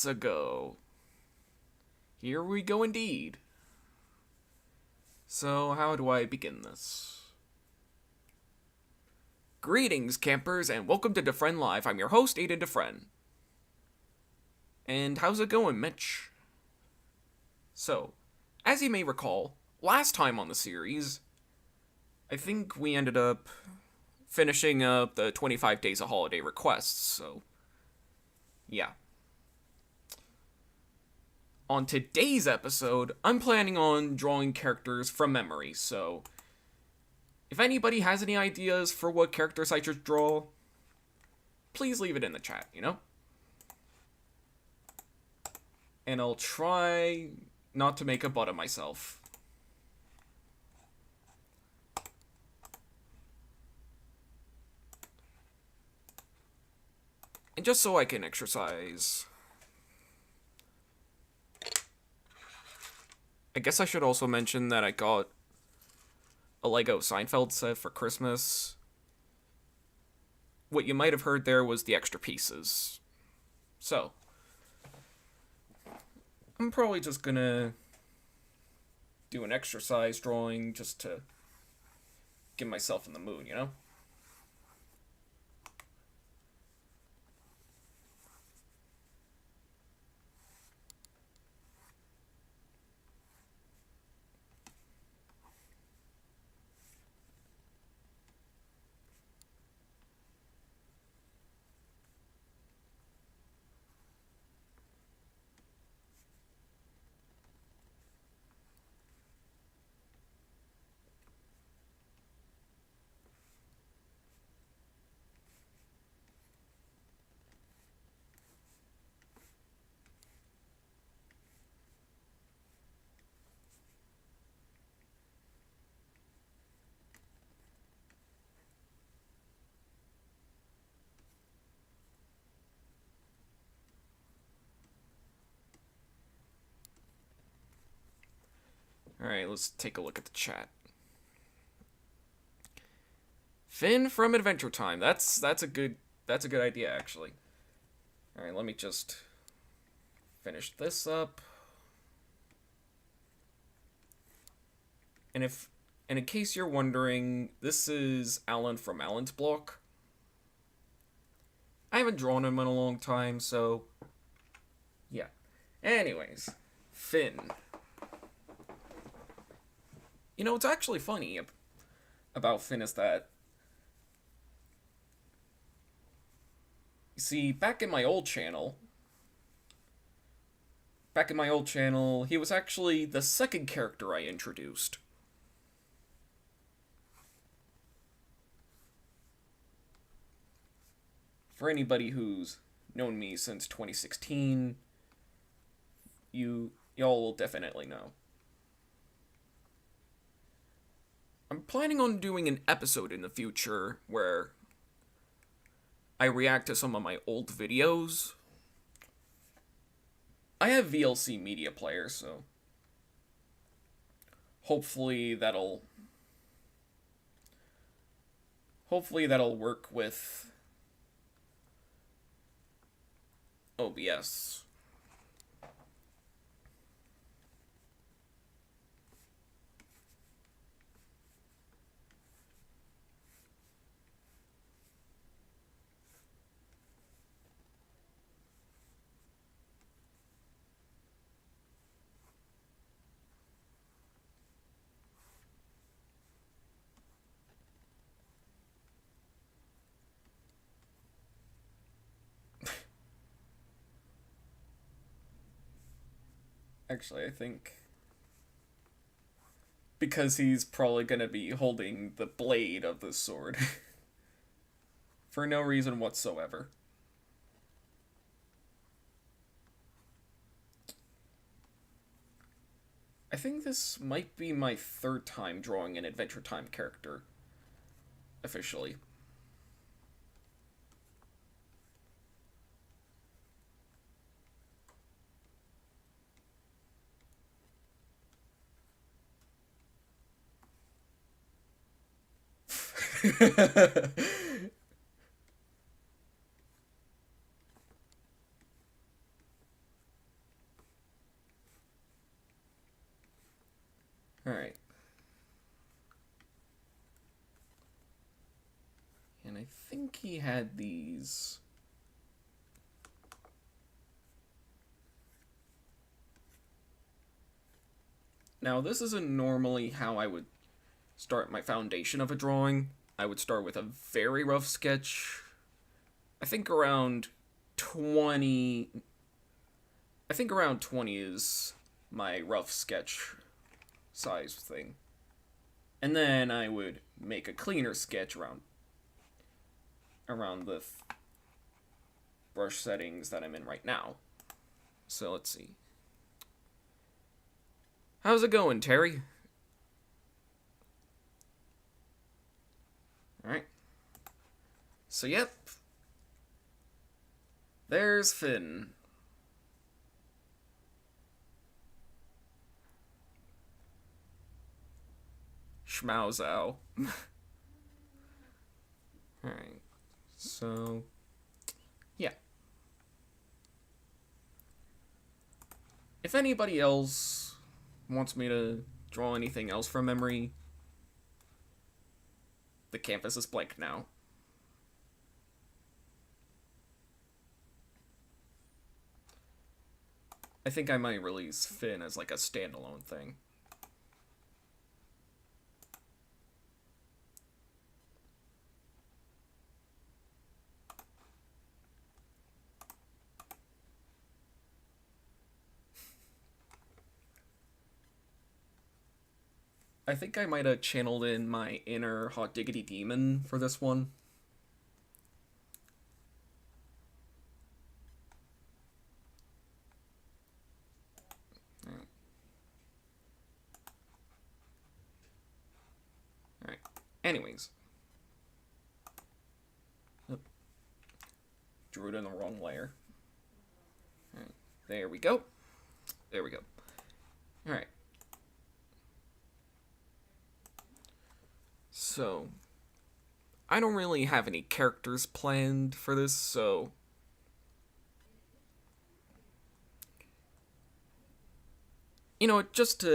months ago. Here we go indeed. So, how do I begin this? Greetings, campers, and welcome to DeFrehn Live. I'm your host, Aidan DeFrehn. And how's it going, Mitch? So, as you may recall, last time on the series, I think we ended up finishing up the 25 Days of Holiday requests, so yeah. On today's episode, I'm planning on drawing characters from memory, so if anybody has any ideas for what characters I should draw, please leave it in the chat, And I'll try not to make a butt of myself. And just so I can exercise, I guess I should also mention that I got a Lego Seinfeld set for Christmas. What you might have heard there was the extra pieces. So, I'm probably just gonna do an exercise drawing just to get myself in the mood, Alright, let's take a look at the chat. Finn from Adventure Time. That's a good idea, actually. Alright, let me just finish this up. And in case you're wondering, this is Alan from Alan's block. I haven't drawn him in a long time, so yeah. Anyways, Finn. What's actually funny about Finn is that, you see, back in my old channel, he was actually the second character I introduced. For anybody who's known me since 2016, y'all will definitely know. I'm planning on doing an episode in the future where I react to some of my old videos. I have VLC Media Player, so hopefully that'll work with OBS. Actually, I think because he's probably gonna be holding the blade of the sword for no reason whatsoever. I think this might be my third time drawing an Adventure Time character officially. Alright. And I think he had these. Now, this isn't normally how I would start my foundation of a drawing. I would start with a very rough sketch. I think around 20. I think around 20 is my rough sketch size thing. And then I would make a cleaner sketch around the brush settings that I'm in right now. So let's see. How's it going, Terry? Alright. So, yep. There's Finn. Schmauzau. Alright. So, yeah. If anybody else wants me to draw anything else from memory, the canvas is blank now. I think I might release Finn as like a standalone thing. I think I might have channeled in my inner hot diggity demon for this one. Alright. Anyways. Oh. Drew it in the wrong layer. Alright. There we go. There we go. Alright. So, I don't really have any characters planned for this, so you know, just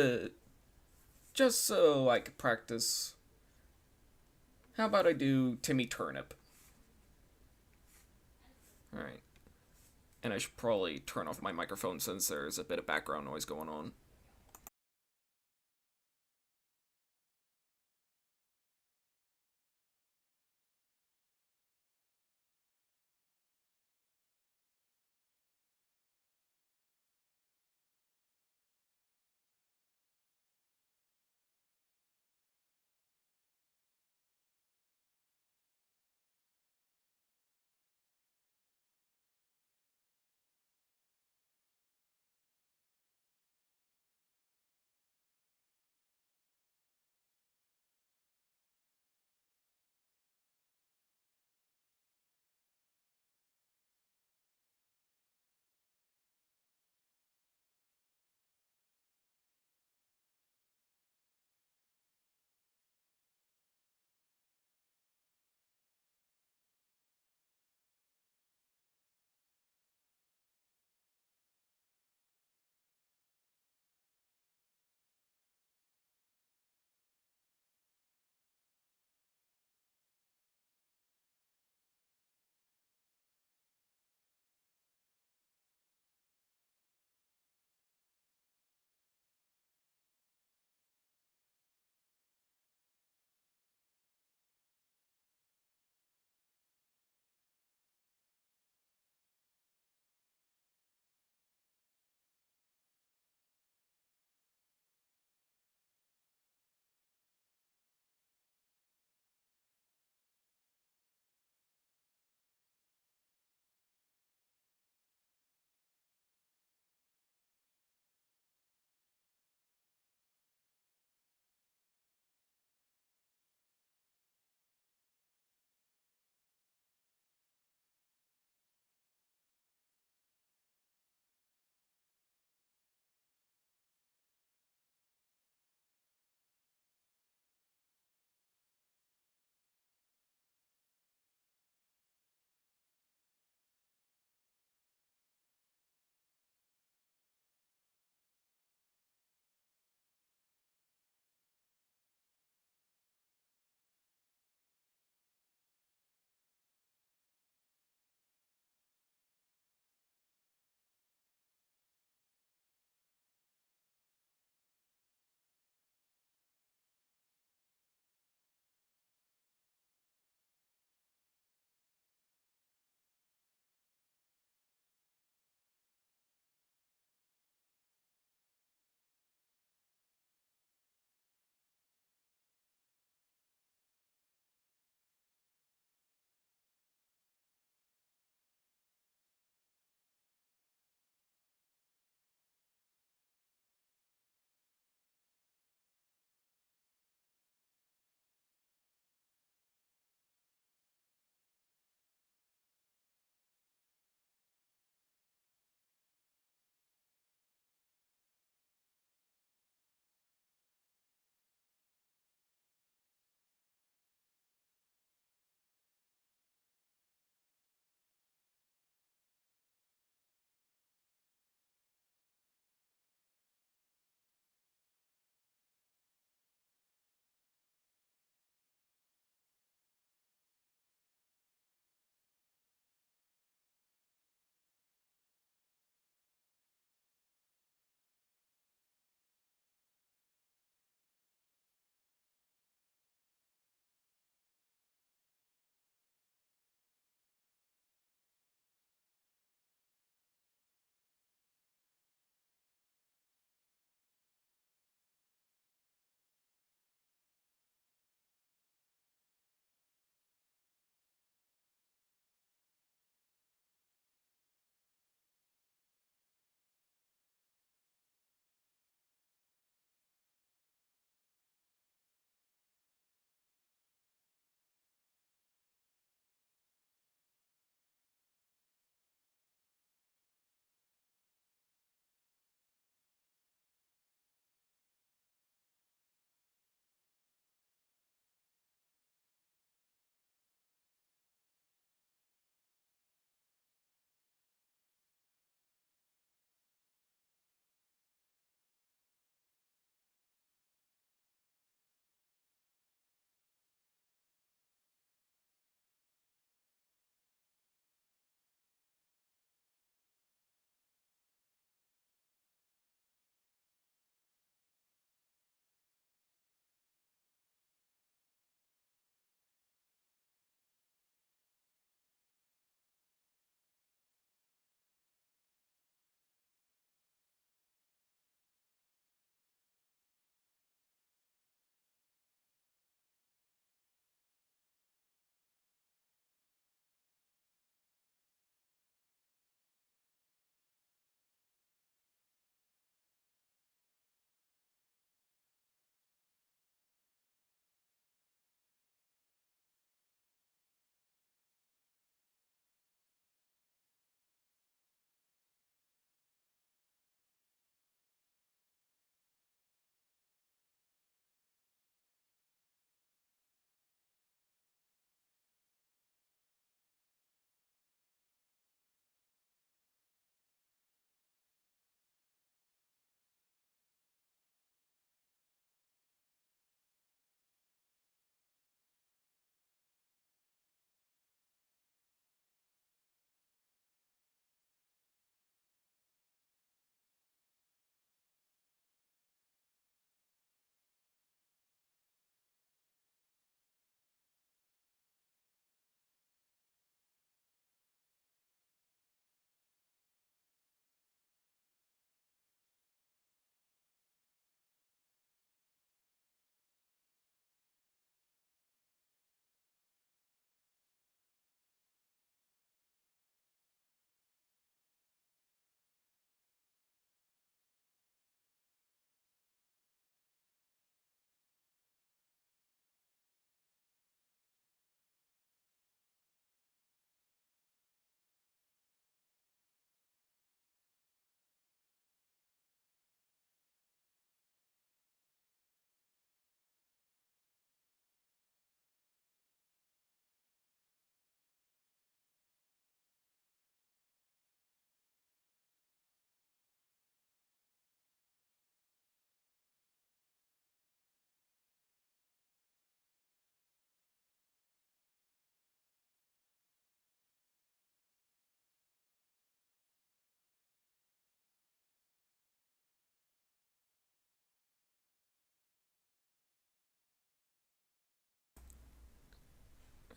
so I could practice, how about I do Timmy Turnip? Alright. And I should probably turn off my microphone since there's a bit of background noise going on.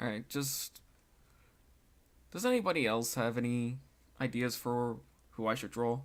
Alright, just. Does anybody else have any ideas for who I should draw?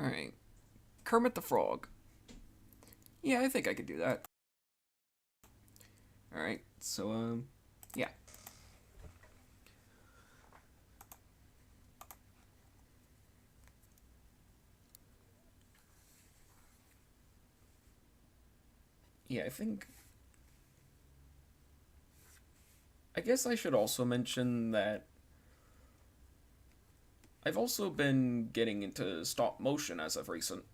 Alright. Kermit the Frog. Yeah, I think I could do that. Alright, so, yeah. Yeah, I think. I guess I should also mention that I've also been getting into stop motion as of recent.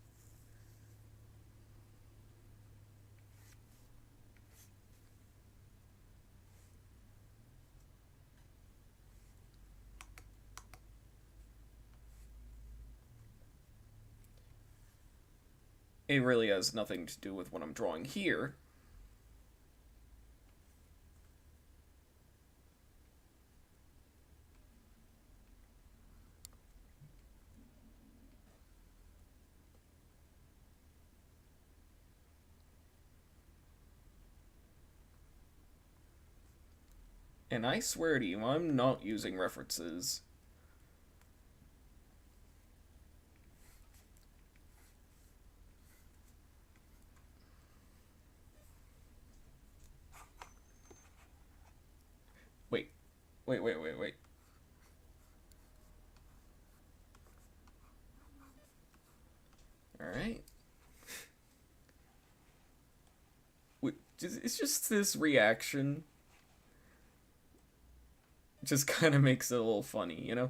It really has nothing to do with what I'm drawing here. And I swear to you, I'm not using references. Wait, wait. Alright. It's just this reaction. Just kind of makes it a little funny, you know?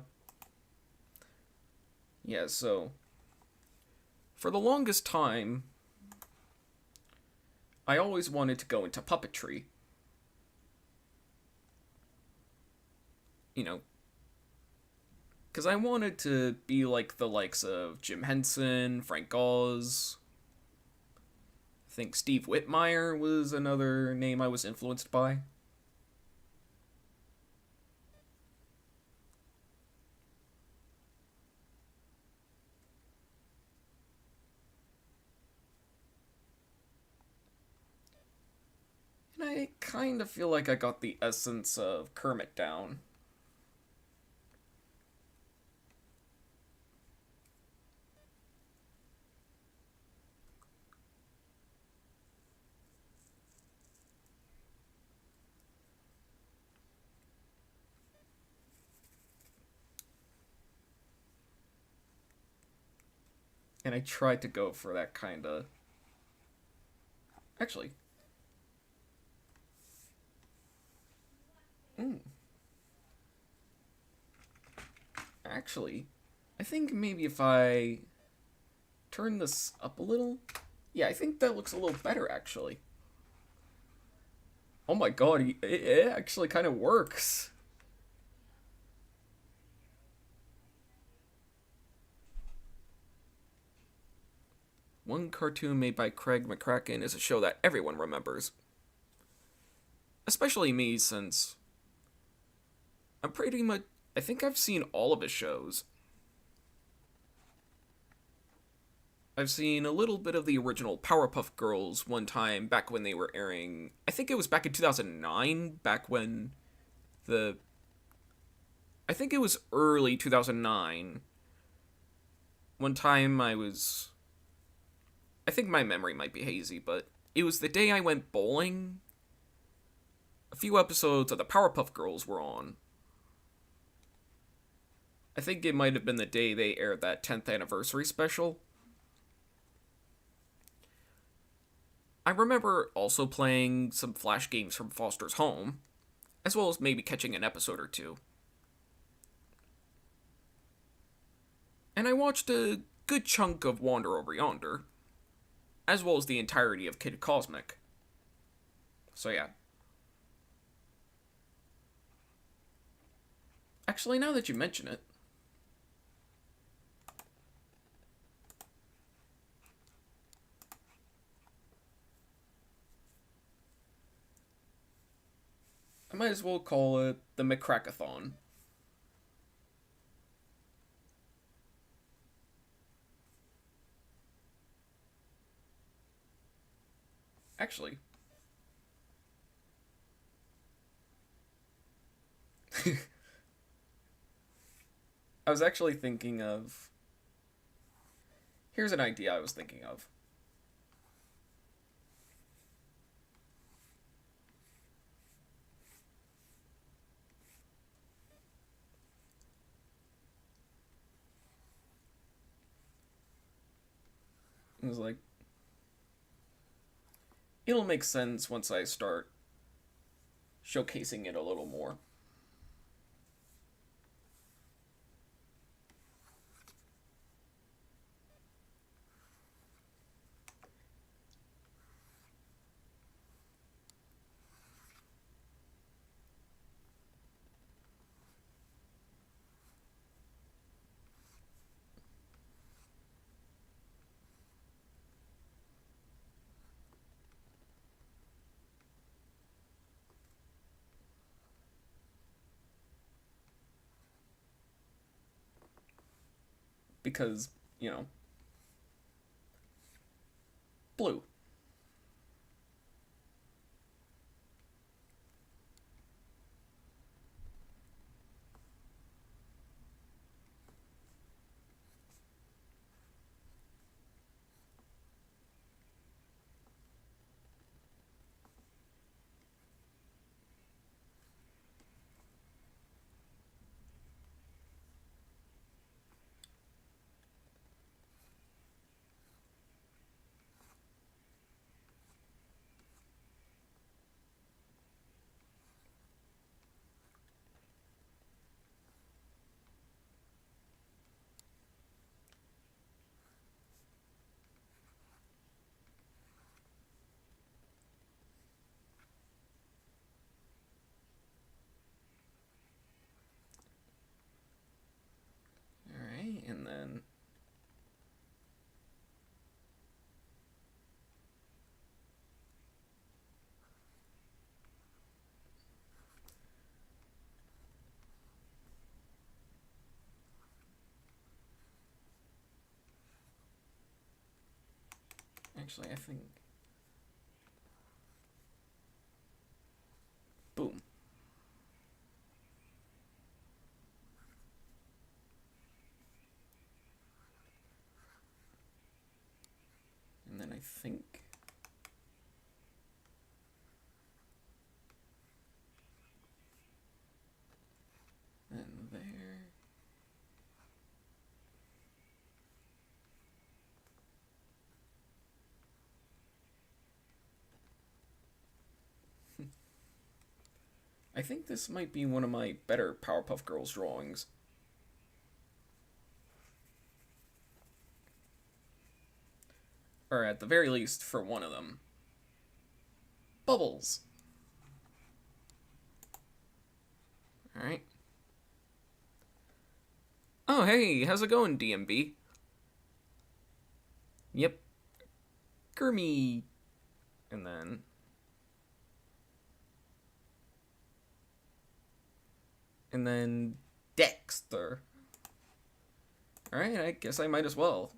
Yeah, so. For the longest time, I always wanted to go into puppetry. You know, because I wanted to be like the likes of Jim Henson, Frank Oz. I think Steve Whitmire was another name I was influenced by. And I kind of feel like I got the essence of Kermit down. And I tried to go for that kind of. Actually. Mm, actually, I think maybe if I turn this up a little. Yeah, I think that looks a little better, actually. Oh my god, it actually kind of works. One cartoon made by Craig McCracken is a show that everyone remembers. Especially me, since I'm pretty much. I think I've seen all of his shows. I've seen a little bit of the original Powerpuff Girls one time back when they were airing. I think it was back in 2009, back when the. I think it was early 2009. One time I was. I think my memory might be hazy, but it was the day I went bowling. A few episodes of the Powerpuff Girls were on. I think it might have been the day they aired that 10th anniversary special. I remember also playing some Flash games from Foster's home, as well as maybe catching an episode or two. And I watched a good chunk of Wander Over Yonder, as well as the entirety of Kid Cosmic. So yeah. Actually, now that you mention it, I might as well call it the McCrackathon. Actually, I was actually thinking of. Here's an idea I was thinking of. It was like, it'll make sense once I start showcasing it a little more. Because, blue. Alright, and then. Actually, I think. Boom. And then I think. And there. I think this might be one of my better Powerpuff Girls drawings. Or at the very least, for one of them. Bubbles! Alright. Oh, hey, how's it going, DMB? Yep. Gurmy. And then... And then... Dexter. Alright, I guess I might as well.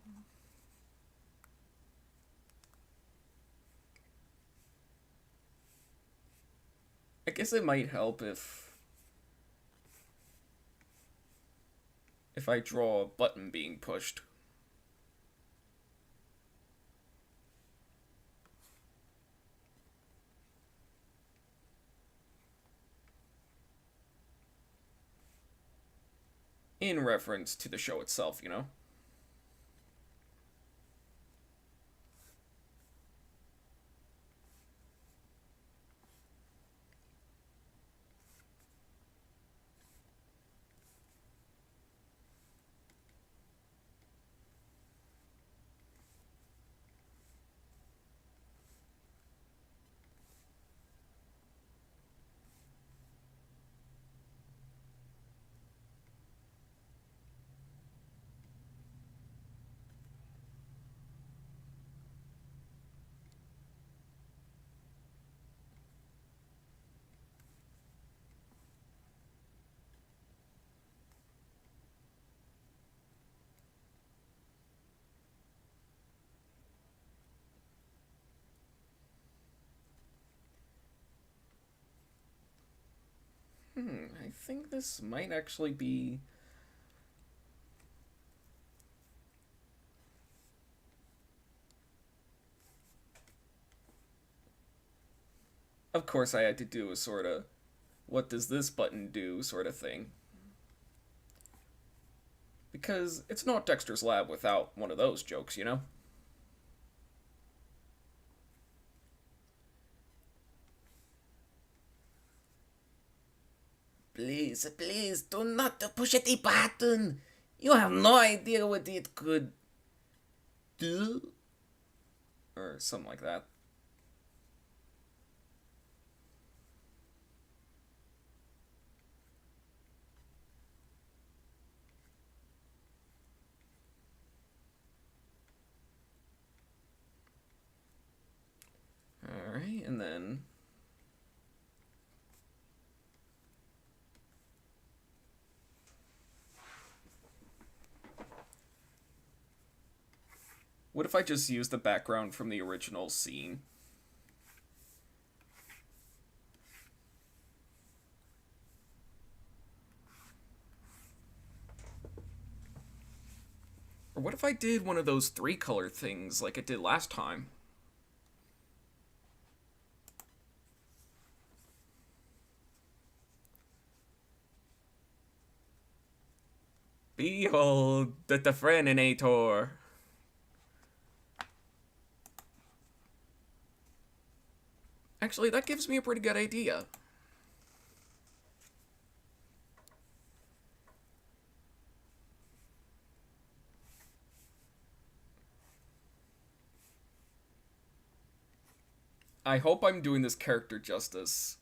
I guess it might help if I draw a button being pushed. In reference to the show itself, you know? I think this might actually be... Of course I had to do a sort of, what does this button do sort of thing. Because it's not Dexter's Lab without one of those jokes, you know? Please, please, do not push the button. You have no idea what it could do. Or something like that. Alright, and then... What if I just use the background from the original scene? Or what if I did one of those 3-color things like I did last time? Behold the DeFrehn. Actually, that gives me a pretty good idea. I hope I'm doing this character justice.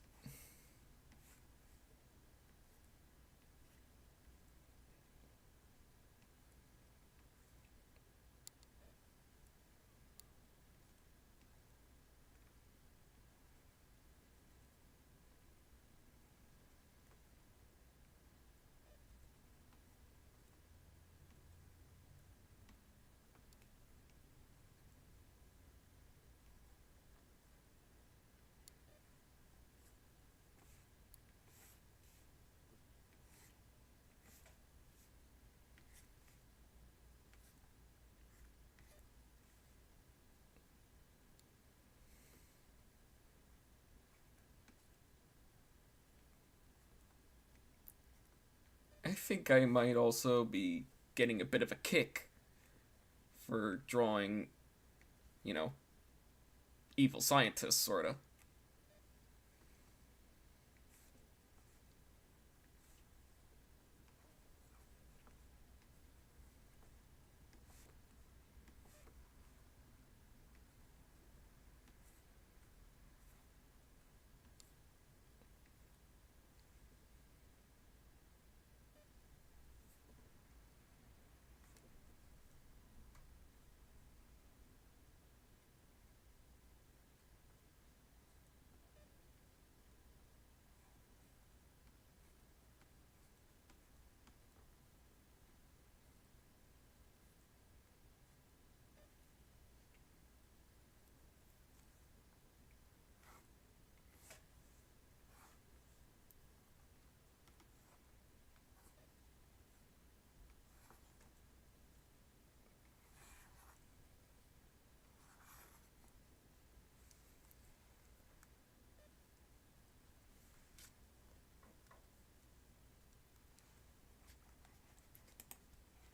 I think I might also be getting a bit of a kick for drawing, you know, evil scientists, sorta.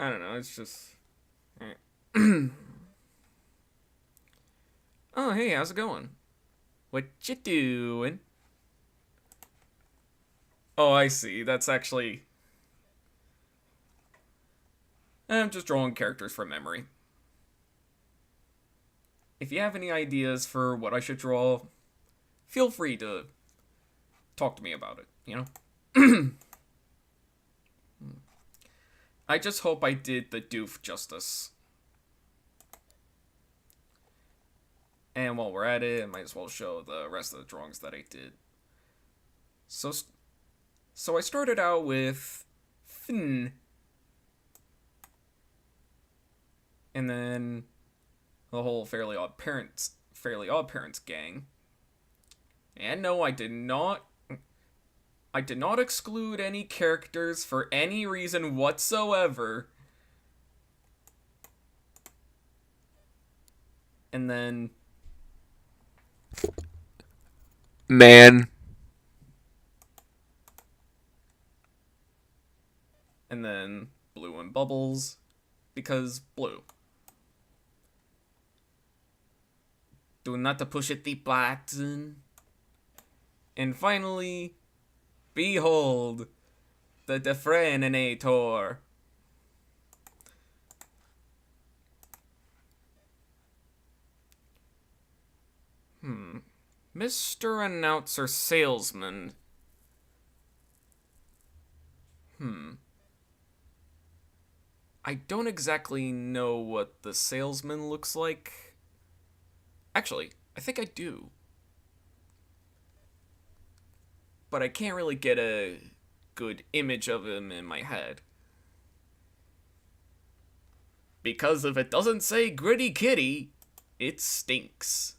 I don't know. It's just. Oh, hey, how's it going? What you doing? Oh, I see. That's actually. I'm just drawing characters from memory. If you have any ideas for what I should draw, feel free to talk to me about it, you know? I just hope I did the doof justice. And while we're at it, I might as well show the rest of the drawings that I did. So I started out with Finn. And then the whole Fairly Odd Parents gang. And no, I did not exclude any characters for any reason whatsoever. And then Man. and then Blue and Bubbles because blue. Do not to push it the button. And finally, behold, the DeFrehn. Mr. Announcer Salesman. I don't exactly know what the salesman looks like. Actually, I think I do. But I can't really get a good image of him in my head. Because if it doesn't say Gritty Kitty, it stinks.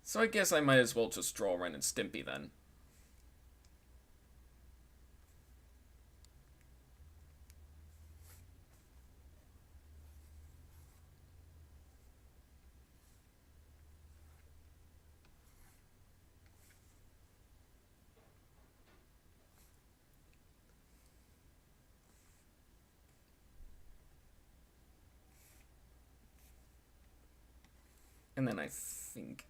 So I guess I might as well just draw Ren and Stimpy then. And then I think.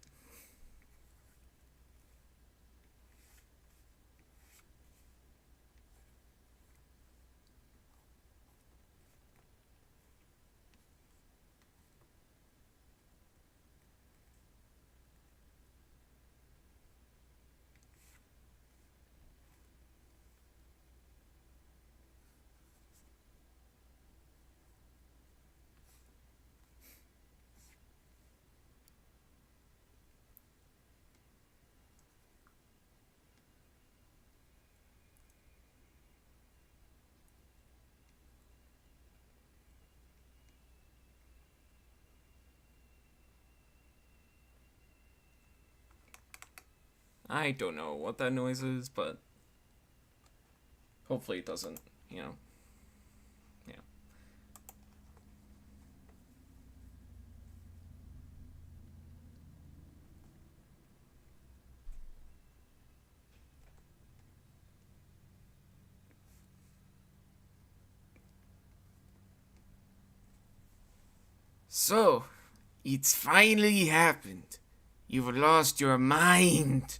I don't know what that noise is, but hopefully it doesn't, you know. Yeah. So, it's finally happened. You've lost your mind.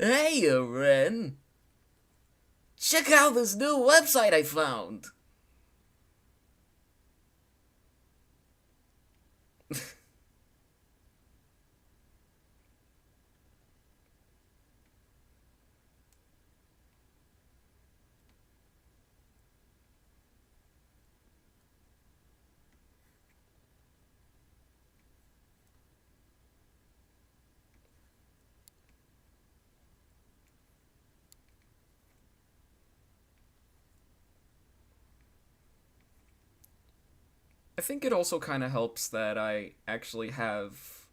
Hey, Ren. Check out this new website I found. think it also kind of helps that I actually have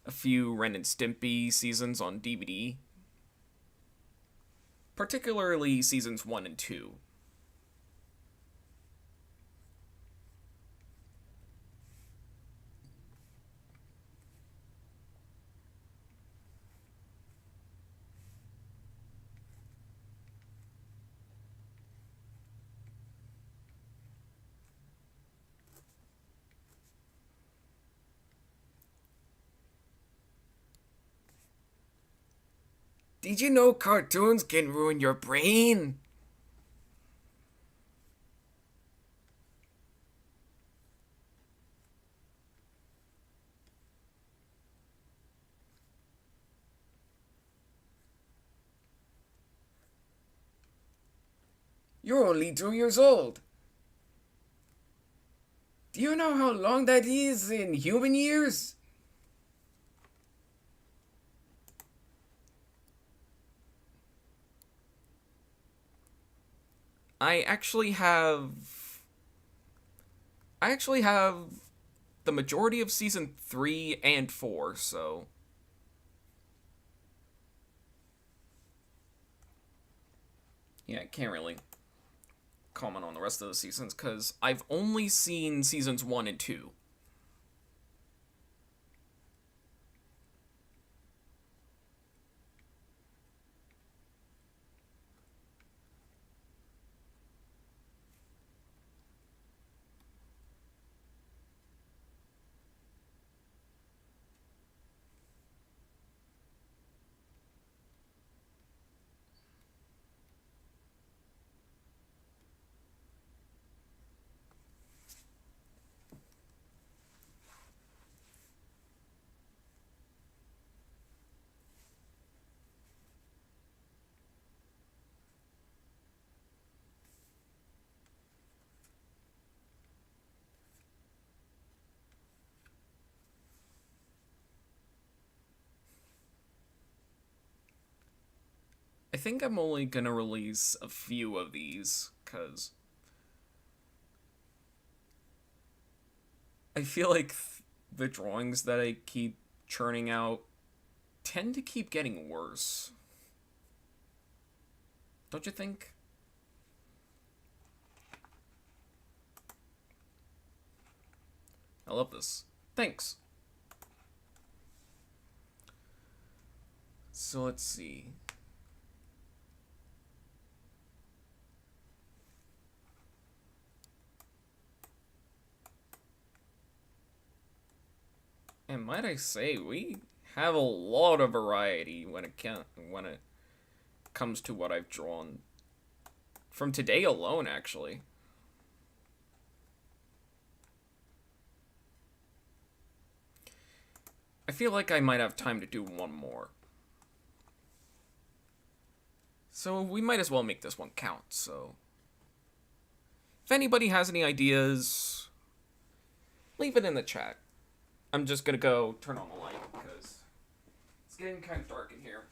a few Ren and Stimpy seasons on DVD, particularly seasons 1 and 2. Did you know cartoons can ruin your brain? You're only 2 years old. Do you know how long that is in human years? I actually have. I actually have the majority of season 3 and 4, so. Yeah, I can't really comment on the rest of the seasons because I've only seen seasons 1 and 2. I think I'm only gonna release a few of these because I feel like the drawings that I keep churning out tend to keep getting worse. Don't you think? I love this. Thanks. So let's see. And might I say, we have a lot of variety when it comes to what I've drawn from today alone, actually. I feel like I might have time to do one more. So we might as well make this one count, so. If anybody has any ideas, leave it in the chat. I'm just gonna go turn on the light because it's getting kind of dark in here.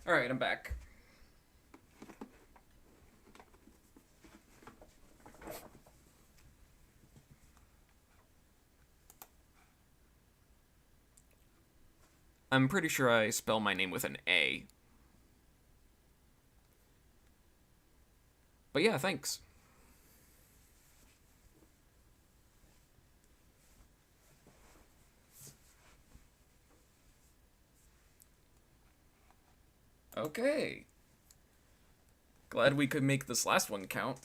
Alright, I'm back. I'm pretty sure I spell my name with an A. But yeah, thanks. Okay. Glad we could make this last one count.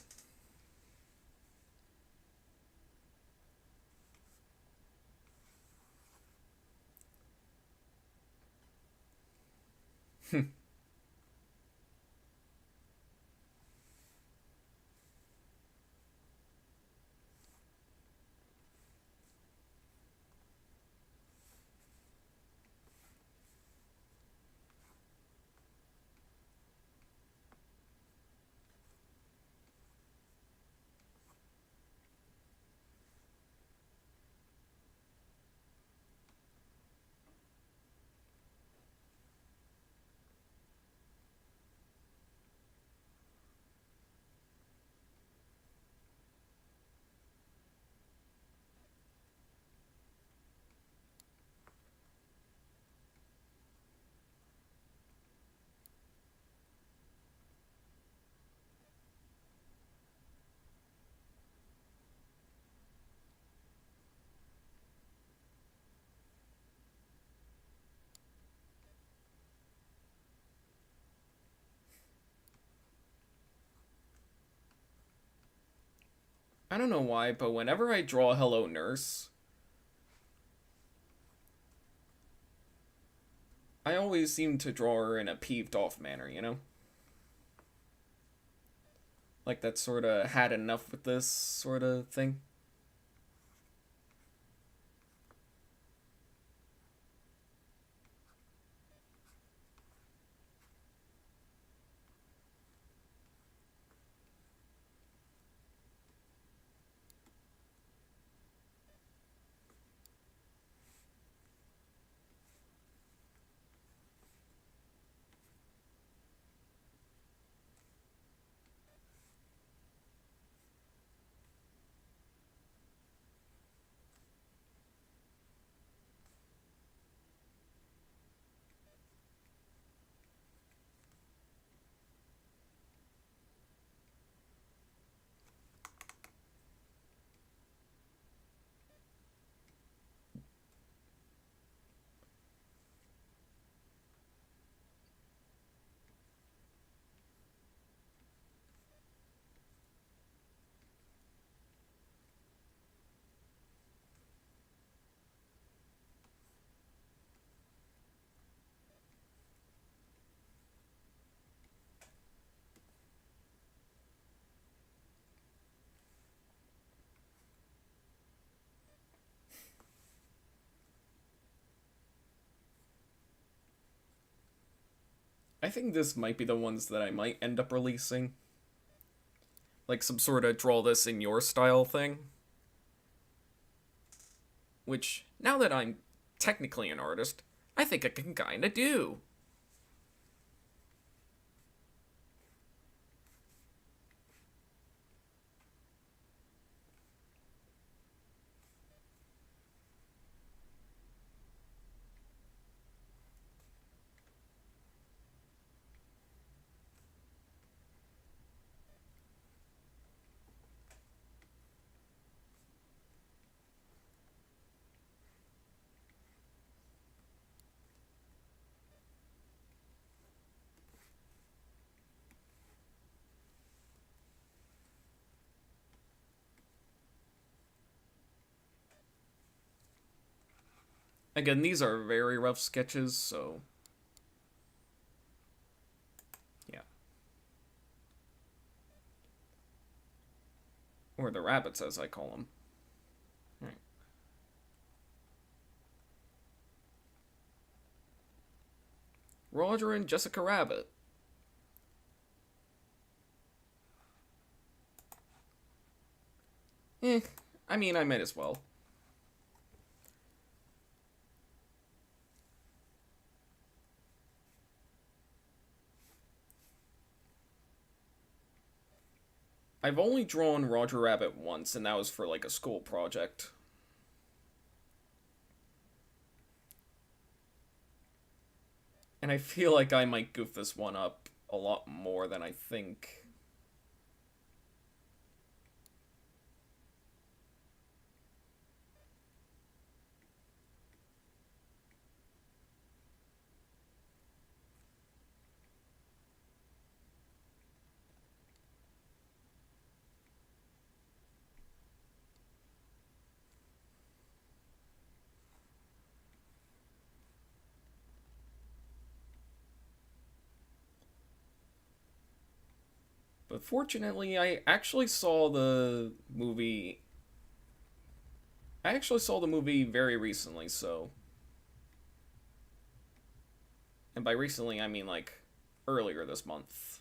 I don't know why, but whenever I draw Hello Nurse, I always seem to draw her in a peeved off manner, you know? Like that sort of had enough with this sort of thing. I think this might be the ones that I might end up releasing. Like some sort of draw this in your style thing. Which, now that I'm technically an artist, I think I can kinda do. Again, these are very rough sketches, so yeah. Or the rabbits, as I call them. Right. Roger and Jessica Rabbit. Eh, I mean, I might as well. I've only drawn Roger Rabbit once, and that was for like a school project. And I feel like I might goof this one up a lot more than I think. But fortunately, I actually saw the movie very recently, so. And by recently, I mean like earlier this month.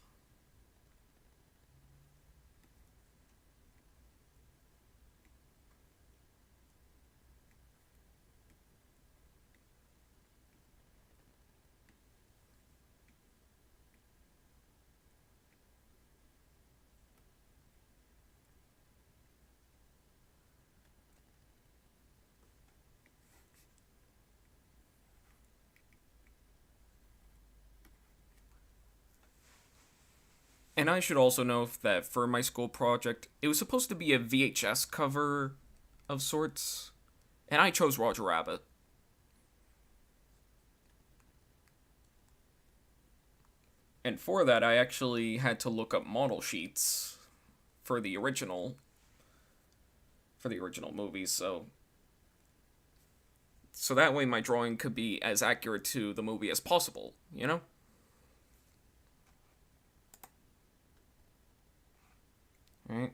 And I should also know that for my school project, it was supposed to be a VHS cover of sorts, and I chose Roger Rabbit. And for that, I actually had to look up model sheets for the original. for the original movies, so that way my drawing could be as accurate to the movie as possible, you know? Right?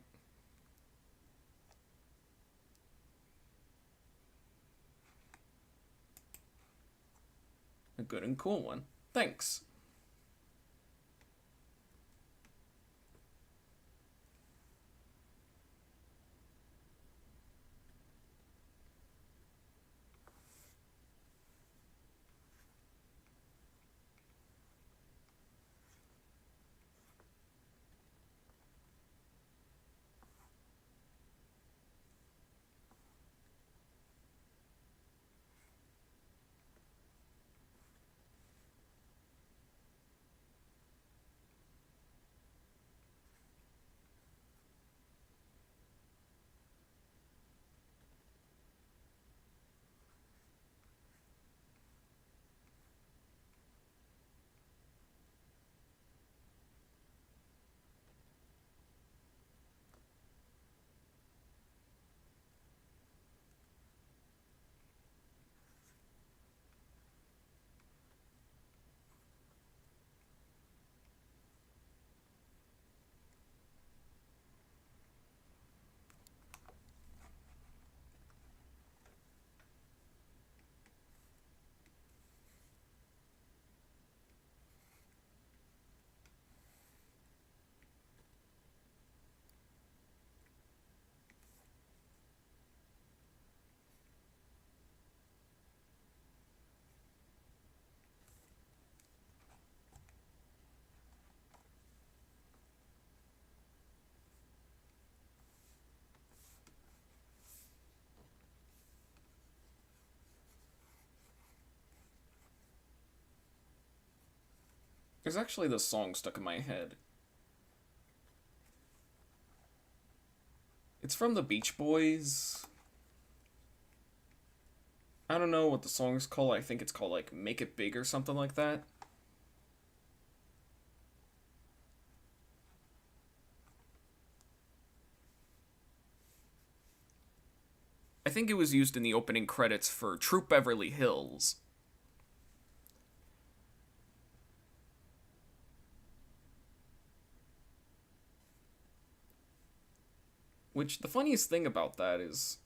A good and cool one. Thanks. There's actually this song stuck in my head. It's from the Beach Boys. I don't know what the song's called. I think it's called, like, Make It Big or something like that. I think it was used in the opening credits for Troop Beverly Hills. Which, the funniest thing about that is,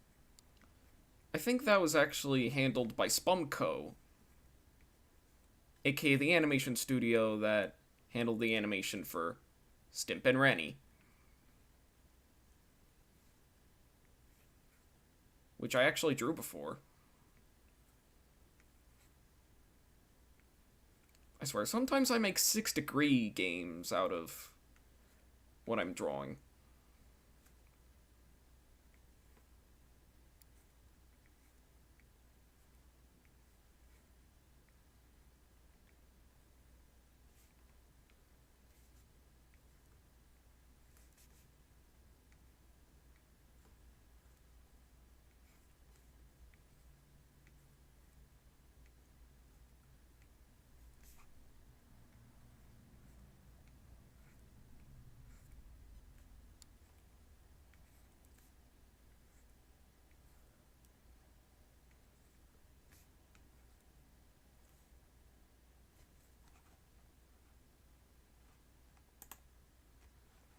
I think that was actually handled by Spumco, aka the animation studio that handled the animation for Stimp and Rennie, which I actually drew before. I swear, sometimes I make 6-degree games out of what I'm drawing.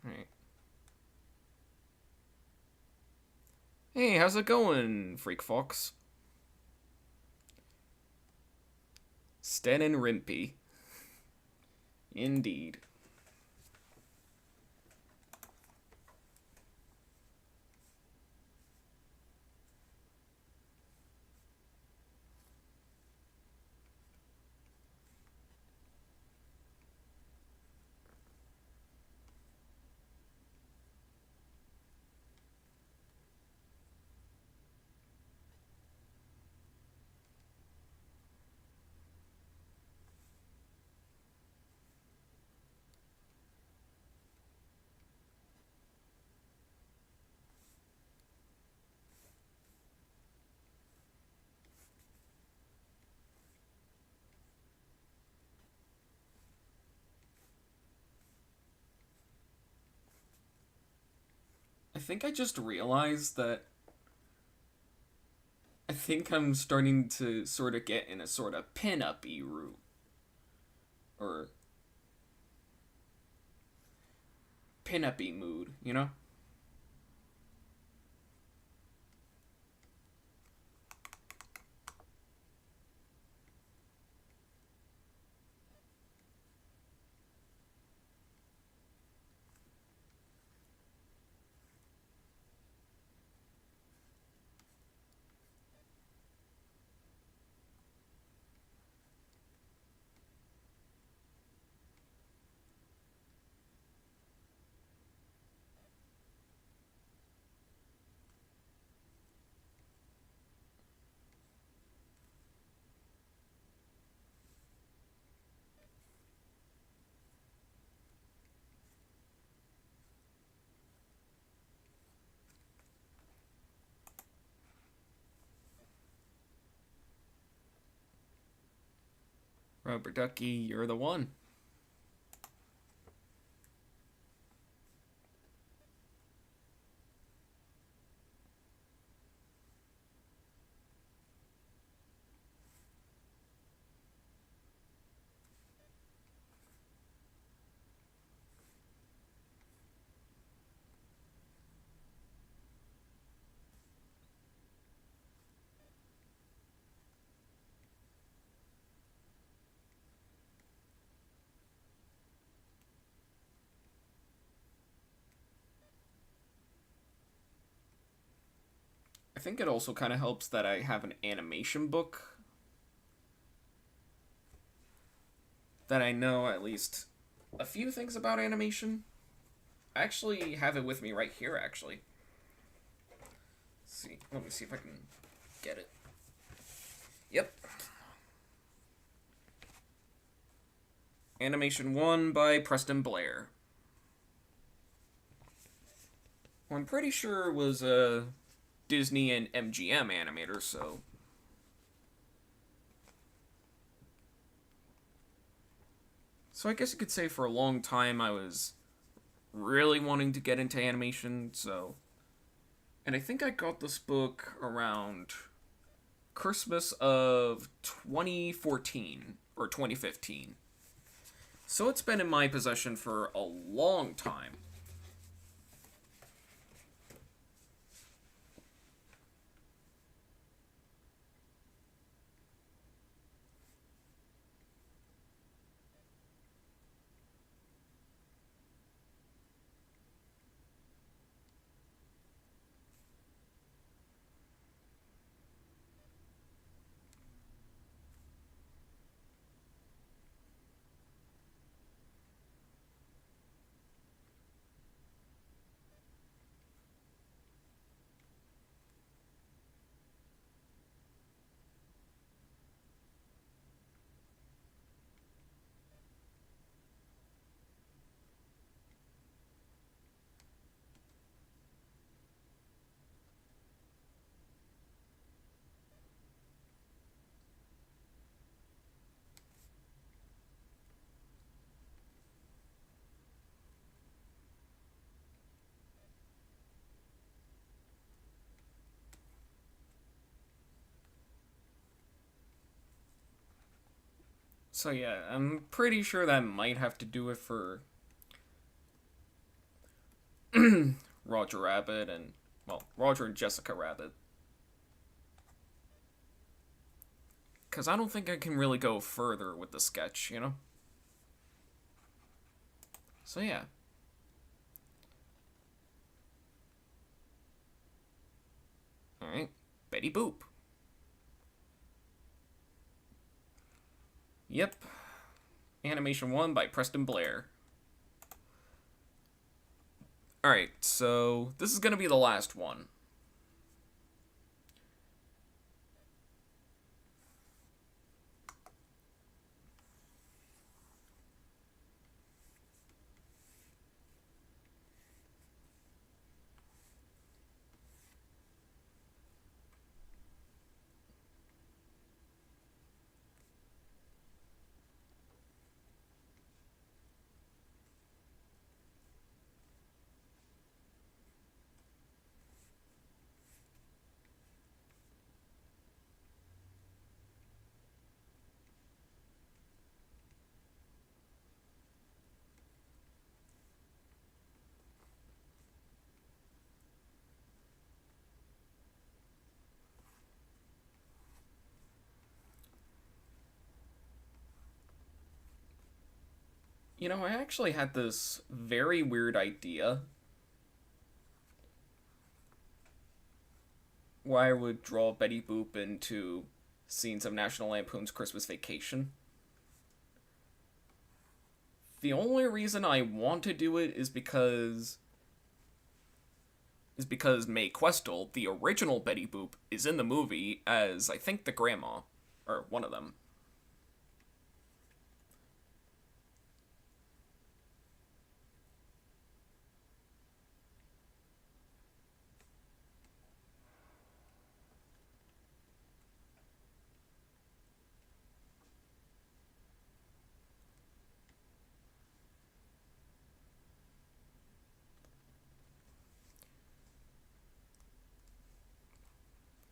Right. Hey, how's it going, Freak Fox? Sten and Rimpy. Indeed. I think I just realized that I think I'm starting to sort of get in a sort of pin-up-y route. Or pin-up-y mood, you know? Rubber Ducky, you're the one. I think it also kind of helps that I have an animation book that I know at least a few things about animation. I actually have it with me right here, actually. Let's see. Let me see if I can get it. Yep. Animation 1 by Preston Blair. Well, I'm pretty sure it was a Disney and MGM animator, so. So I guess you could say for a long time I was really wanting to get into animation, so. And I think I got this book around Christmas of 2014 or 2015. So it's been in my possession for a long time. So yeah, I'm pretty sure that might have to do it for Roger Rabbit and, well, Roger and Jessica Rabbit. Because I don't think I can really go further with the sketch, you know? So yeah. Alright. Betty Boop. Yep. Animation 1 by Preston Blair. Alright, so this is gonna be the last one. I actually had this very weird idea where I would draw Betty Boop into scenes of National Lampoon's Christmas Vacation. The only reason I want to do it is because Mae Questel, the original Betty Boop, is in the movie as I think the grandma, or one of them.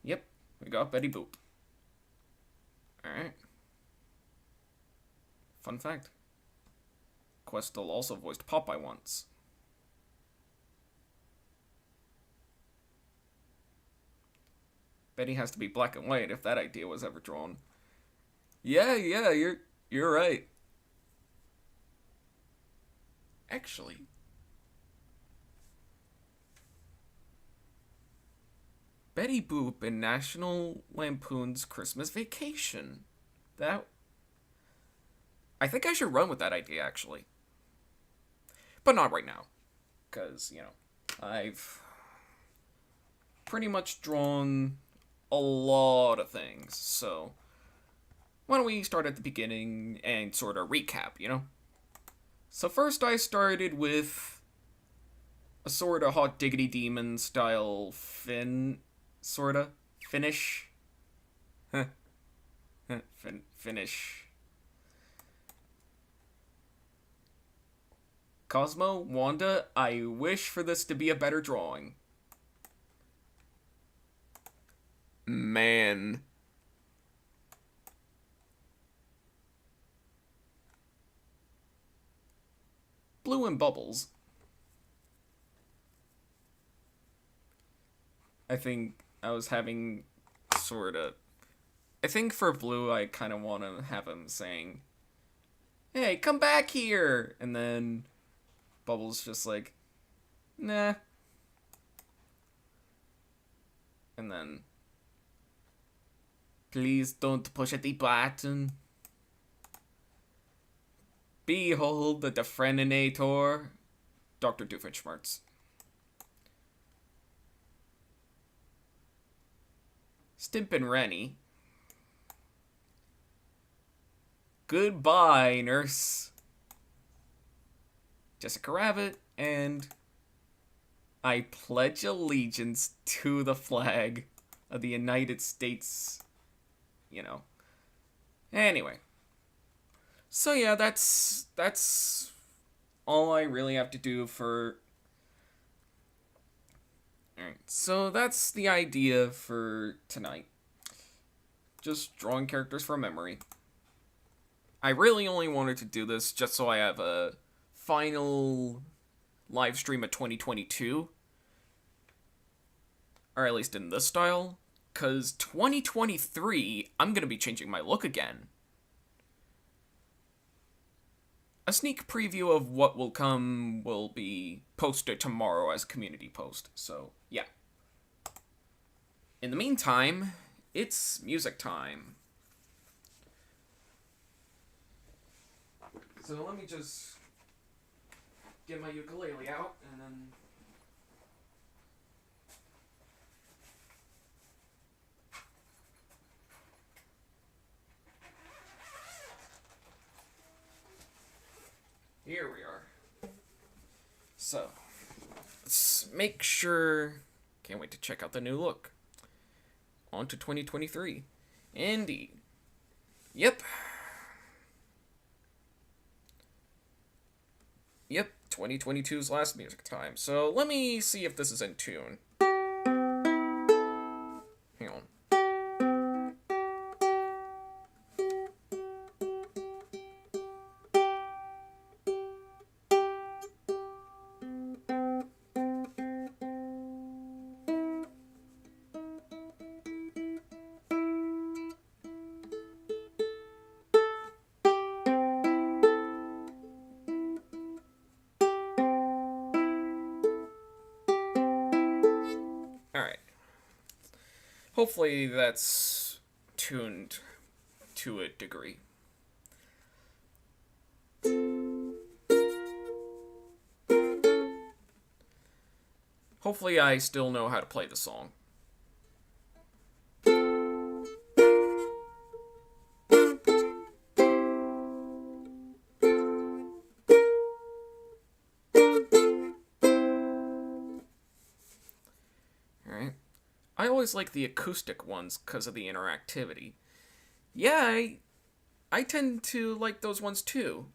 Yep, we got Betty Boop. Alright. Fun fact. Questel also voiced Popeye once. Betty has to be black and white if that idea was ever drawn. Yeah, you're right. Actually, Betty Boop in National Lampoon's Christmas Vacation. That I think I should run with that idea actually. But not right now. Cuz, I've pretty much drawn a lot of things. So, why don't we start at the beginning and sort of recap? So first I started with a sort of Hot Diggity Demon style sorta finish. Finish. Cosmo, Wanda, I wish for this to be a better drawing. Man. Blue and Bubbles. I think I was having sort of. I think for Blue, I kind of want to have him saying, "Hey, come back here!" And then Bubbles just like, "Nah." And then, "Please don't push the button. Behold the DeFrehnator." Dr. Doofenshmirtz. Stimp and Rennie. Goodbye, nurse. Jessica Rabbit, and I pledge allegiance to the flag of the United States. Anyway. So yeah, that's all I really have to do for. Alright, so that's the idea for tonight. Just drawing characters from memory. I really only wanted to do this just so I have a final live stream of 2022. Or at least in this style. Because 2023, I'm going to be changing my look again. A sneak preview of what will come will be posted tomorrow as community post. So, yeah. In the meantime, it's music time. So let me just get my ukulele out and then. Here we are. So, let's make sure. Can't wait to check out the new look. On to 2023. Indeed. Yep. 2022's last music time. So let me see if this is in tune. Hang on. Hopefully that's tuned to a degree. Hopefully I still know how to play the song. Alright. I always like the acoustic ones because of the interactivity. Yeah, I tend to like those ones too.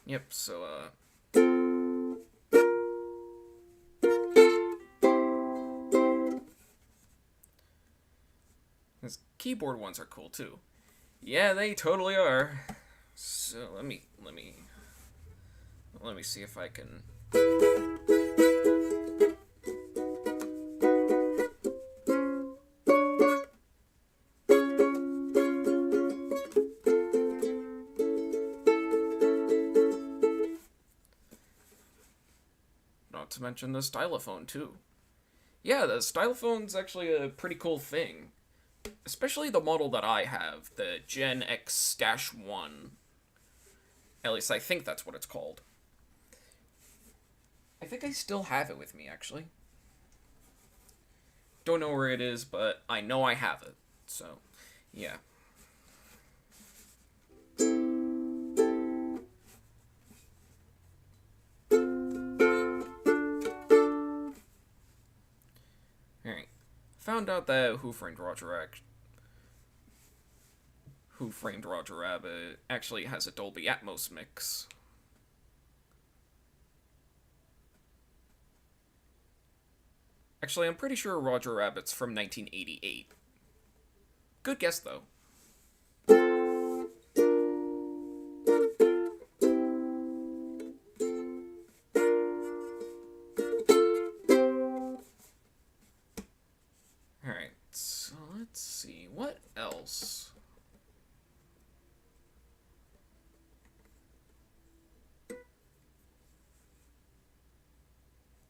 Yep, so, these keyboard ones are cool too. Yeah, they totally are. So let me see if I can. Not to mention the stylophone too. Yeah, the stylophone's actually a pretty cool thing. Especially the model that I have, the Gen X-1. At least I think that's what it's called. I think I still have it with me, actually. Don't know where it is, but I know I have it. So, yeah. Alright. Found out that Who Framed Roger Rabbit actually has a Dolby Atmos mix. Actually, I'm pretty sure Roger Rabbit's from 1988. Good guess, though. Alright, so let's see. What else?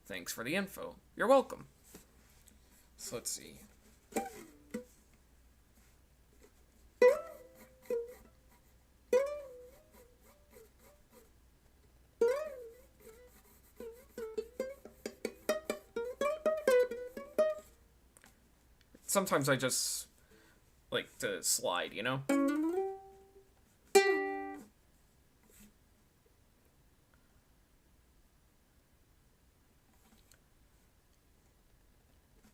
Thanks for the info. You're welcome. So let's see. Sometimes I just like to slide, you know?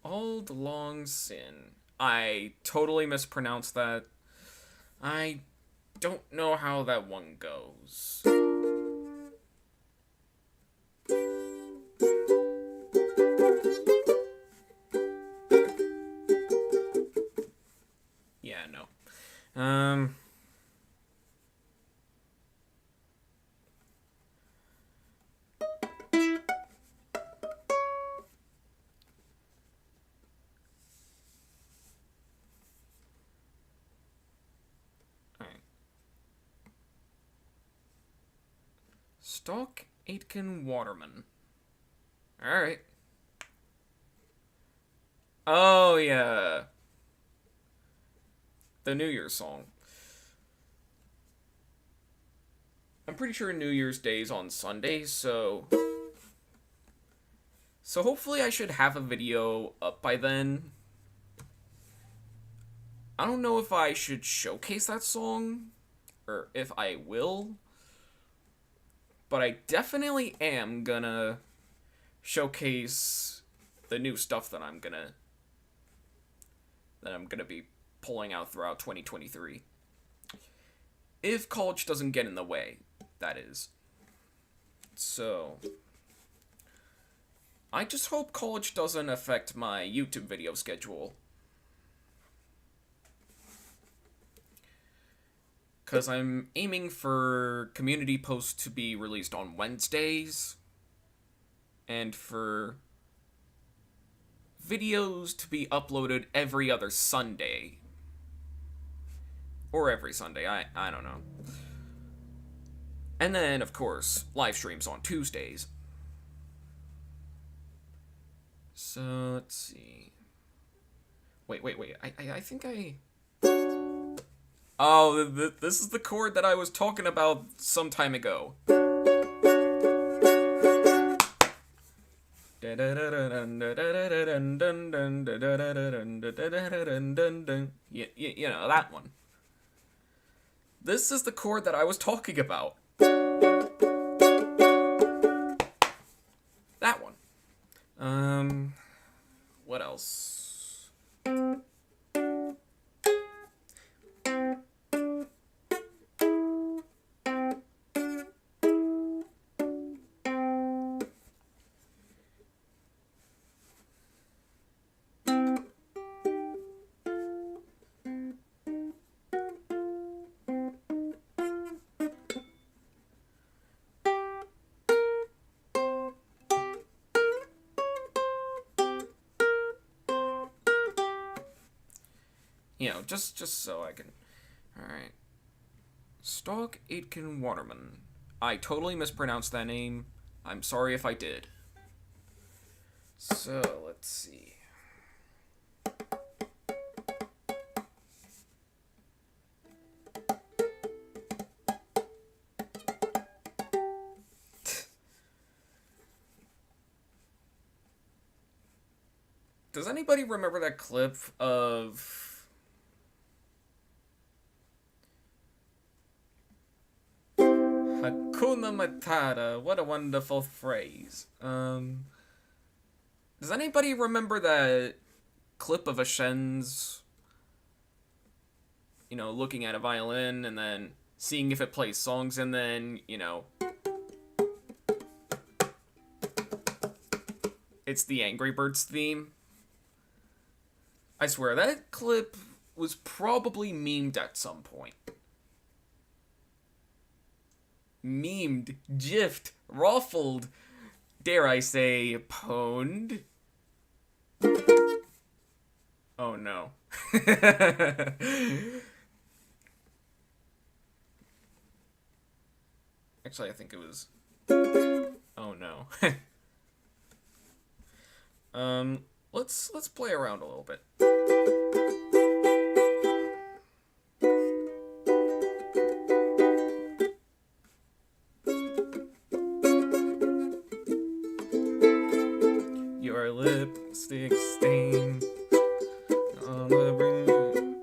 Auld Long Sin. I totally mispronounced that. I don't know how that one goes. Yeah, no. Alright. Stock Aitken Waterman. Alright. Oh, yeah. The New Year's song. I'm pretty sure New Year's Day's on Sunday, so... So hopefully I should have a video up by then. I don't know if I should showcase that song, or if I will. But I definitely am gonna showcase the new stuff that I'm gonna be pulling out throughout 2023. If college doesn't get in the way, that is. So, I just hope college doesn't affect my YouTube video schedule. Because I'm aiming for community posts to be released on Wednesdays, and for videos to be uploaded every other Sunday. Or every Sunday, I don't know. And then, of course, live streams on Tuesdays. So let's see. Wait. I think I. Oh, this is the chord that I was talking about some time ago. You know, that one. This is the chord that I was talking about. That one. What else? You know, just so I can. All right. Stock Aitken Waterman. I totally mispronounced that name. I'm sorry if I did. So let's see. Does anybody remember that clip of Hakuna Matata? What a wonderful phrase. Does anybody remember that clip of a Shen's, you know, looking at a violin and then seeing if it plays songs and then, you know, it's the Angry Birds theme? I swear, that clip was probably memed at some point. Memed, gifed, ruffled, dare I say, pwned? Oh no. Actually, I think it was... Oh no. Let's play around a little bit. Your lipstick stains on the room.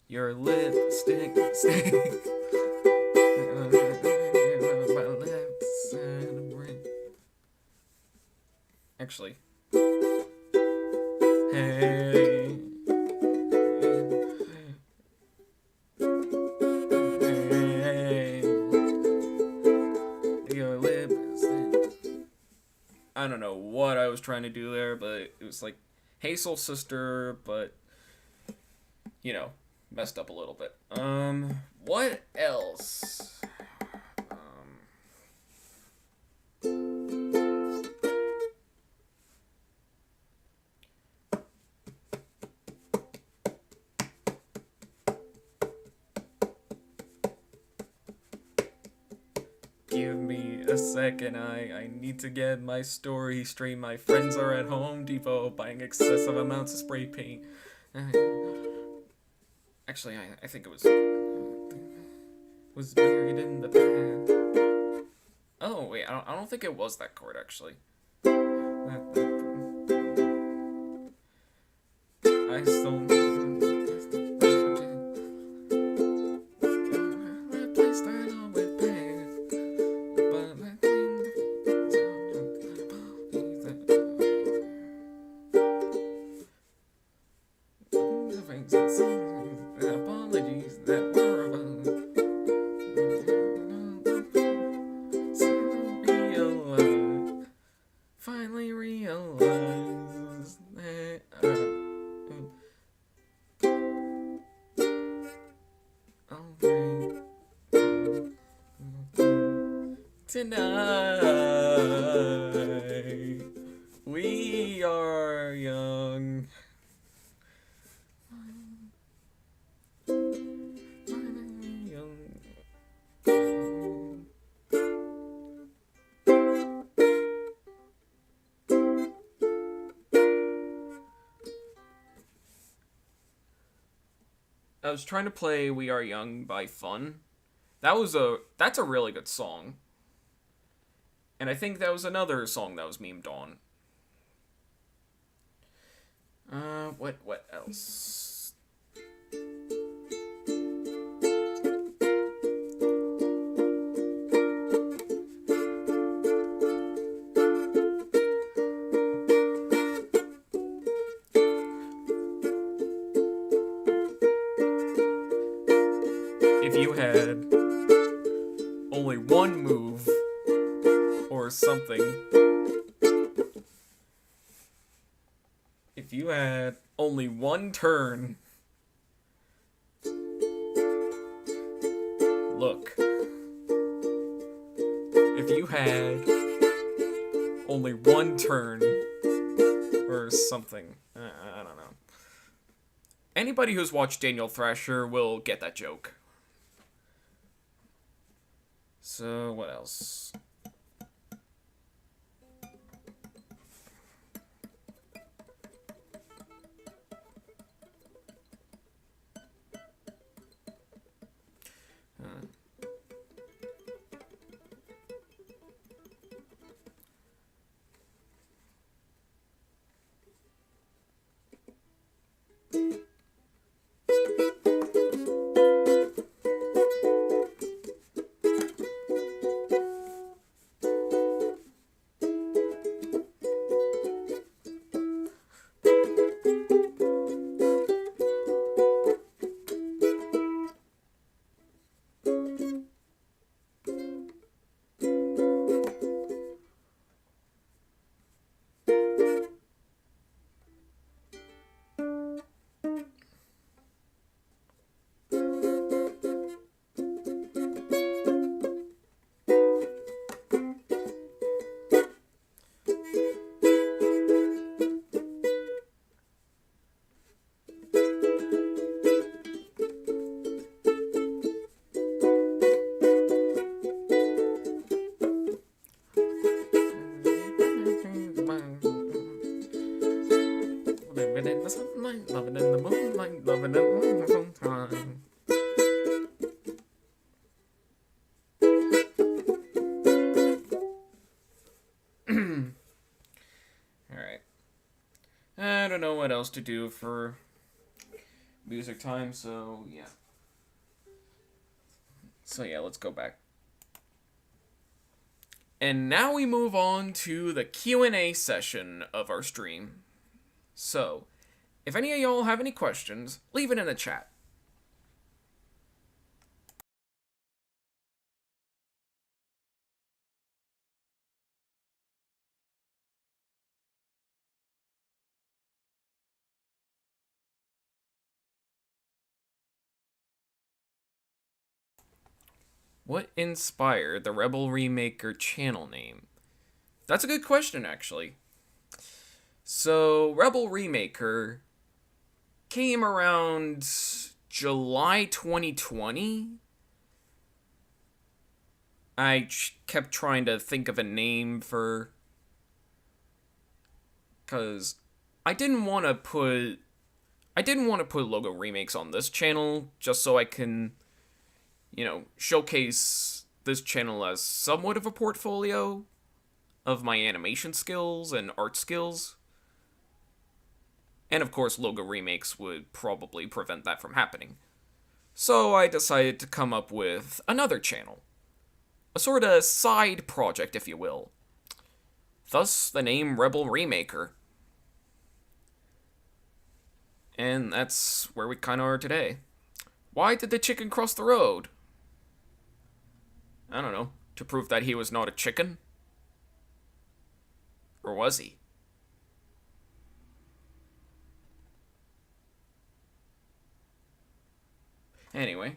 Your lipstick stains. Actually, hey. Your lipstick. I don't know what I was trying to do there, but it was like Hey Soul Sister, but you know, messed up a little bit. What else? Give me a second, I need to get my story straight. My friends are at Home Depot buying excessive amounts of spray paint. Actually, I think it was buried in the past. Oh wait, I don't think it was that chord actually. I still. Apologies that were about. Finally realized that tonight we are young. I was trying to play "We Are Young" by Fun. That's a really good song, and I think that was another song that was memed on. What else? If you had only one move or something, if you had only one turn, look. If you had only one turn or something, I don't know. Anybody who's watched Daniel Thrasher will get that joke. So, what else? Living in the sunlight, loving in the moonlight, loving in the sunshine. Alright. I don't know what else to do for music time, so yeah. So yeah, let's go back. And now we move on to the Q&A session of our stream. So, if any of y'all have any questions, leave it in the chat. What inspired the Rebel Remaker channel name? That's a good question, actually. So, Rebel Remaker came around July 2020. I kept trying to think of a name for... Because I didn't want to put logo remakes on this channel just so I can, showcase this channel as somewhat of a portfolio of my animation skills and art skills. And of course, logo remakes would probably prevent that from happening. So I decided to come up with another channel. A sort of side project, if you will. Thus, the name Rebel Remaker. And that's where we kind of are today. Why did the chicken cross the road? I don't know. To prove that he was not a chicken? Or was he? Anyway.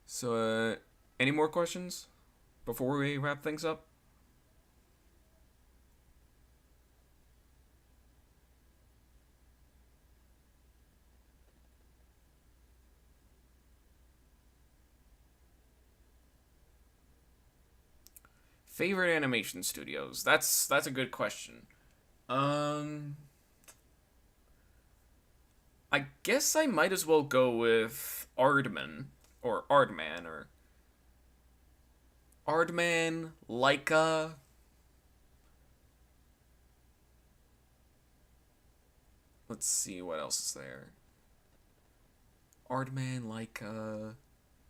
So, any more questions before we wrap things up? Favorite animation studios? That's a good question. I guess I might as well go with Ardman, or Ardman, or Ardman, Leica. Let's see what else is there. Ardman, Leica,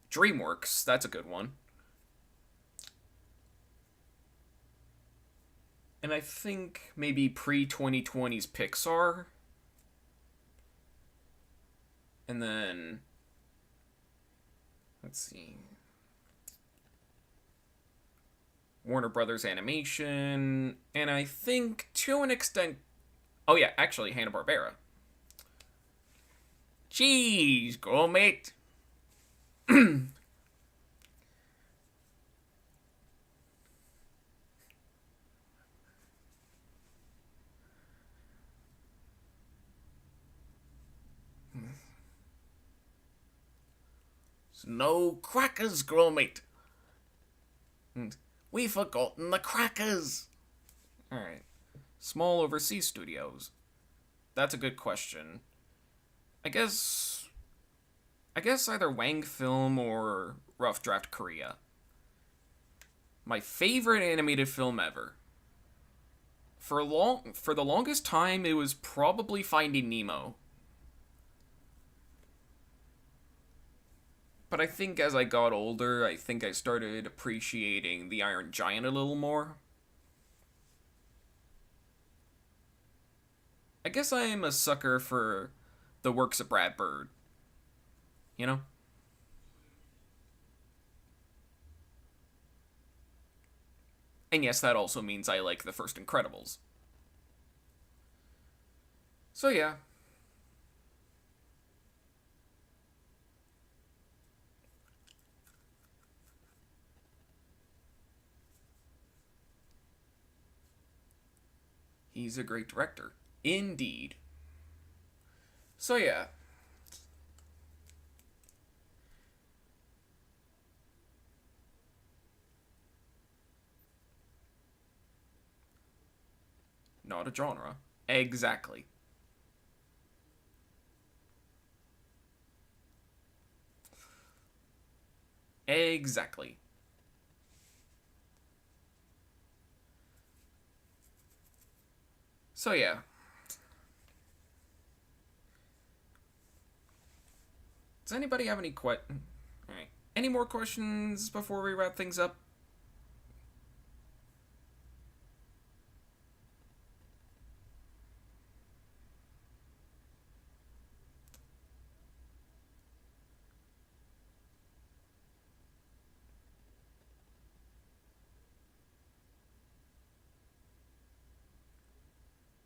DreamWorks. That's a good one. And I think maybe pre 2020's Pixar. And then, let's see. Warner Brothers Animation. And I think to an extent. Oh, yeah, actually, Hanna-Barbera. Jeez, girl, mate. No crackers, girl, mate. We forgotten the crackers. Alright. Small overseas studios. That's a good question. I guess. I guess either Wang Film or Rough Draft Korea. My favorite animated film ever. For the longest time, it was probably Finding Nemo. But I think as I got older, I think I started appreciating the Iron Giant a little more. I guess I am a sucker for the works of Brad Bird. You know? And yes, that also means I like the first Incredibles. So yeah, he's a great director. Indeed. So yeah, not a genre. Exactly. Exactly. So yeah. Does anybody have any Alright. Any more questions before we wrap things up?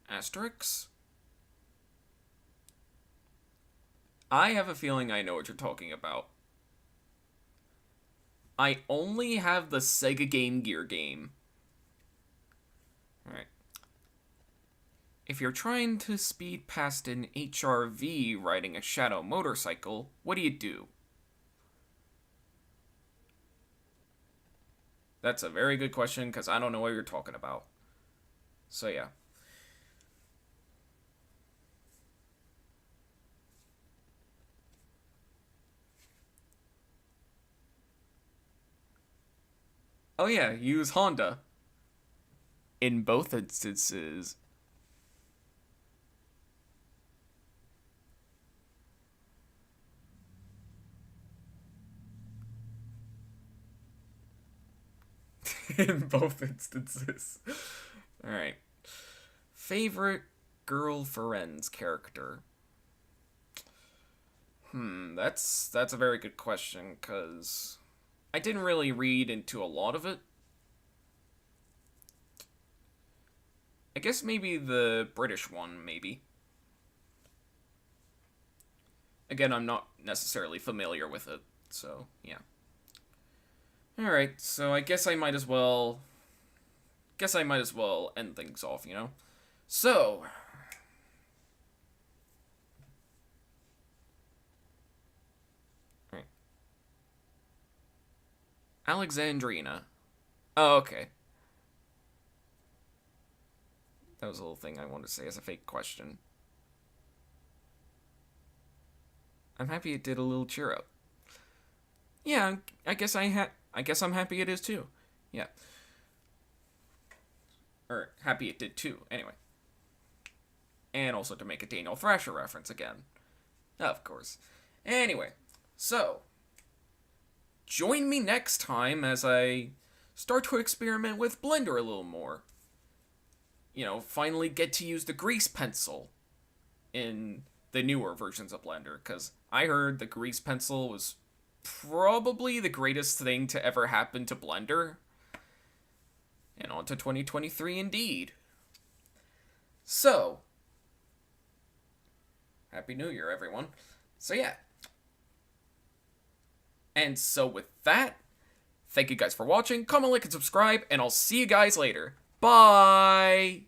Asterix? I have a feeling I know what you're talking about. I only have the Sega Game Gear game. Alright. If you're trying to speed past an HRV riding a shadow motorcycle, what do? That's a very good question because I don't know what you're talking about. So yeah. Oh yeah, use Honda. In both instances. In both instances. Alright. Favorite girl friends character? That's a very good question, because I didn't really read into a lot of it. I guess maybe the British one, maybe. Again, I'm not necessarily familiar with it, so yeah. Alright, so I guess I might as well. Guess I might as well end things off, you know? So. Alright. Alexandrina. Oh, okay. That was a little thing I wanted to say as a fake question. I'm happy it did a little cheer up. Yeah, I guess I'm happy it is too. Yeah. Or happy it did too, anyway. And also to make a Daniel Thrasher reference again. Of course. Anyway, so join me next time as I start to experiment with Blender a little more. Finally get to use the grease pencil in the newer versions of Blender, because I heard the grease pencil was probably the greatest thing to ever happen to Blender. And on to 2023 indeed. So, Happy New Year, everyone. So, yeah. And so, with that, thank you guys for watching. Comment, like, and subscribe, and I'll see you guys later. Bye!